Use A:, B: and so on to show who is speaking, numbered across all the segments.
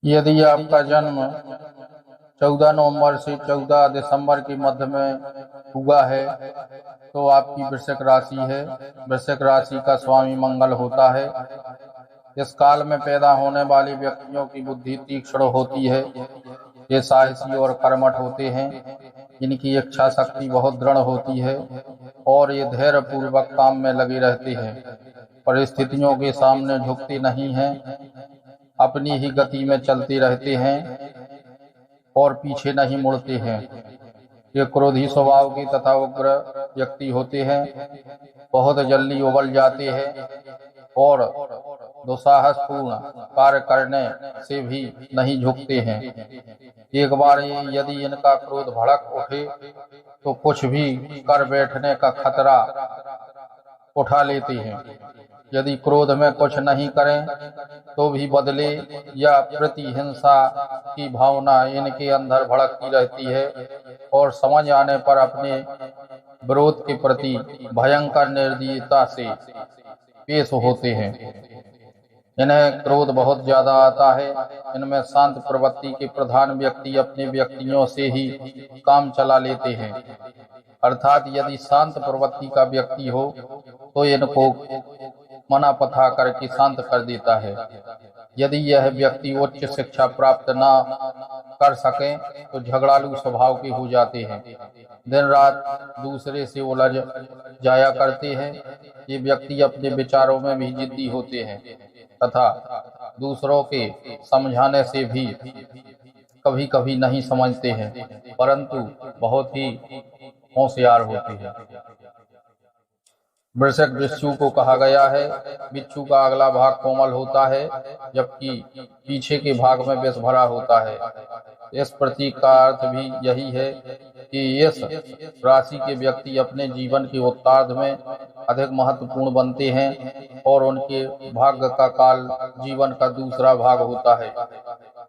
A: यदि आपका जन्म 14 नवंबर से 14 दिसंबर के मध्य में हुआ है तो आपकी वृश्चिक राशि है। वृश्चिक राशि का स्वामी मंगल होता है। इस काल में पैदा होने वाले व्यक्तियों की बुद्धि तीक्ष्ण होती है। ये साहसी और कर्मठ होते हैं। इनकी इच्छा शक्ति बहुत दृढ़ होती है और ये धैर्य पूर्वक काम में लगे रहते हैं। परिस्थितियों के सामने झुकते नहीं हैं, अपनी ही गति में चलते रहते हैं और पीछे नहीं मुड़ते हैं। ये क्रोधी स्वभाव के तथा उग्र व्यक्ति होते हैं। बहुत जल्दी उबल जाते हैं और दुस्साहसपूर्ण कार्य करने से भी नहीं झुकते हैं। एक बार यदि इनका क्रोध भड़क उठे तो कुछ भी कर बैठने का खतरा उठा लेते हैं। यदि क्रोध में कुछ नहीं करें तो भी बदले या प्रतिहिंसा की भावना इनके अंदर भड़कती रहती है और समझ आने पर अपने विरोध के प्रति भयंकर निर्दयता से पेश होते हैं। इन्हें क्रोध बहुत ज्यादा आता है। इनमें शांत प्रवृत्ति के प्रधान व्यक्ति अपने व्यक्तियों से ही काम चला लेते हैं। अर्थात यदि शांत प्रवृत्ति का व्यक्ति हो तो इनको मना पथा करके शांत कर देता है। यदि यह व्यक्ति उच्च शिक्षा प्राप्त न कर सके तो झगड़ालू स्वभाव के हो जाते हैं। दिन रात दूसरे से उलझ जाया करते हैं। ये व्यक्ति अपने विचारों में भी जिद्दी होते हैं तथा दूसरों के समझाने से भी कभी कभी नहीं समझते हैं, परंतु बहुत ही होशियार होते हैं। वृश्चिक बिच्छू को कहा गया है। बिच्छू का अगला भाग कोमल होता है जबकि पीछे के भाग में विष भरा होता है। इस प्रतीक का अर्थ भी यही है कि इस राशि के व्यक्ति अपने जीवन के उत्तरार्ध में अधिक महत्वपूर्ण बनते हैं और उनके भाग्य का काल जीवन का दूसरा भाग होता है।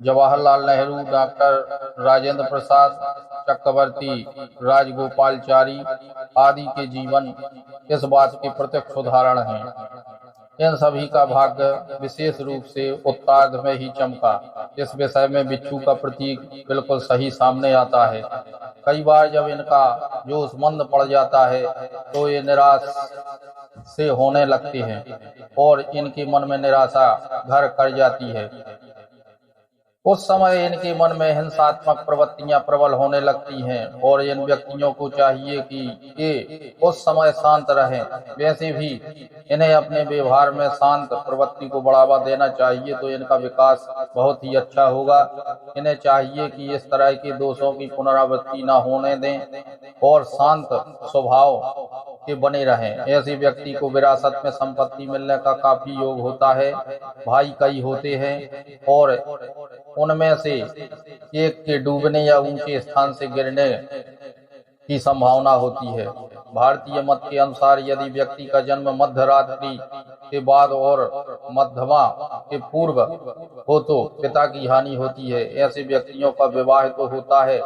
A: जवाहरलाल नेहरू, डॉक्टर राजेंद्र प्रसाद, चक्रवर्ती राजगोपालचारी आदि के जीवन इस बात के प्रत्यक्ष उदाहरण हैं। इन सभी का भाग्य विशेष रूप से उत्तरार्ध में ही चमका। इस विषय में बिच्छू का प्रतीक बिल्कुल सही सामने आता है। कई बार जब इनका जोश मंद पड़ जाता है तो ये निराश से होने लगते हैं और इनके मन में निराशा घर कर जाती है। उस समय इनके मन में हिंसात्मक प्रवृत्तियां प्रबल होने लगती हैं और इन व्यक्तियों को चाहिए कि ये उस समय शांत रहें। वैसे भी इन्हें अपने व्यवहार में शांत प्रवृत्ति को बढ़ावा देना चाहिए तो इनका विकास बहुत ही अच्छा होगा। इन्हें चाहिए कि इस तरह के दोषों की पुनरावृत्ति न होने दें और शांत स्वभाव के बने रहें। ऐसे व्यक्ति को विरासत में संपत्ति मिलने का काफी योग होता है। भाई कई होते हैं और उनमें से एक के डूबने या ऊंचे स्थान से गिरने की संभावना होती है। भारतीय मत के अनुसार यदि व्यक्ति का जन्म मध्य रात्रि के बाद और मध्यमा के पूर्व हो तो पिता की हानि होती है। ऐसे व्यक्तियों का विवाह तो होता है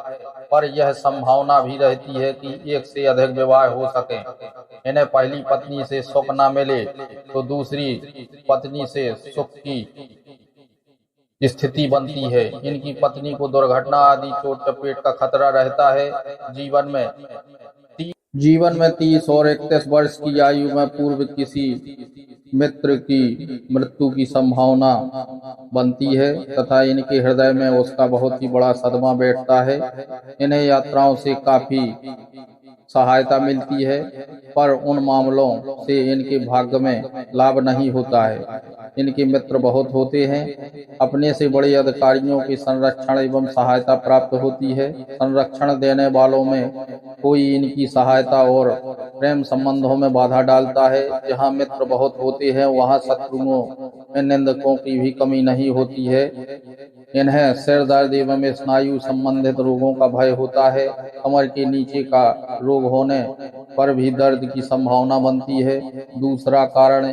A: पर यह संभावना भी रहती है कि एक से अधिक विवाह हो सके। इन्हें पहली पत्नी से सुख न मिले तो दूसरी पत्नी से सुख की स्थिति बनती है। इनकी पत्नी को दुर्घटना आदि चोट चपेट का खतरा रहता है। जीवन में 30 और 31 वर्ष की आयु में पूर्व किसी मित्र की मृत्यु की संभावना बनती है तथा इनके हृदय में उसका बहुत ही बड़ा सदमा बैठता है। इन्हें यात्राओं से काफी सहायता मिलती है पर उन मामलों से इनके भाग्य में लाभ नहीं होता है। इनके मित्र बहुत होते हैं। अपने से बड़े अधिकारियों की संरक्षण एवं सहायता प्राप्त होती है। संरक्षण देने वालों में कोई इनकी सहायता और प्रेम संबंधों में बाधा डालता है। जहाँ मित्र बहुत होते हैं वहाँ शत्रुओं में निंदकों की भी कमी नहीं होती है। इन्हें सिर दर्द एवं स्नायु संबंधित रोगों का भय होता है। कमर के नीचे का रोग होने पर भी दर्द की संभावना बनती है। दूसरा कारण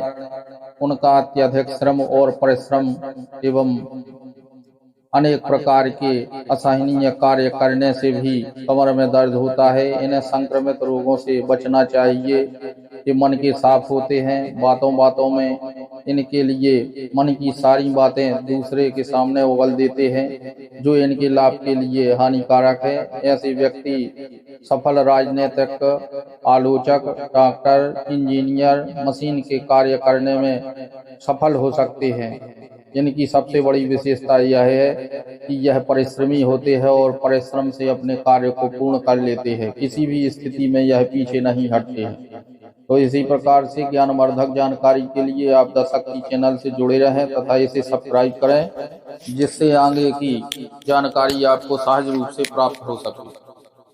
A: उनका अत्यधिक श्रम और परिश्रम एवं अनेक प्रकार के असहनीय कार्य करने से भी कमर में दर्द होता है। इन्हें संक्रमित रोगों से बचना चाहिए। ये मन के साफ होते हैं। बातों बातों में इनके लिए मन की सारी बातें दूसरे के सामने उगल देते हैं, जो इनके लाभ के लिए हानिकारक है। ऐसे व्यक्ति सफल राजनीतिक, आलोचक, डॉक्टर, इंजीनियर, मशीन के कार्य करने में सफल हो सकते हैं। इनकी सबसे बड़ी विशेषता यह है कि यह परिश्रमी होते हैं और परिश्रम से अपने कार्य को पूर्ण कर लेते हैं। किसी भी स्थिति में यह पीछे नहीं हटते हैं। तो इसी प्रकार से ज्ञानवर्धक जानकारी के लिए आप द शक्ति चैनल से जुड़े रहें तथा इसे सब्सक्राइब करें, जिससे आगे की जानकारी आपको सहज रूप से प्राप्त हो सके।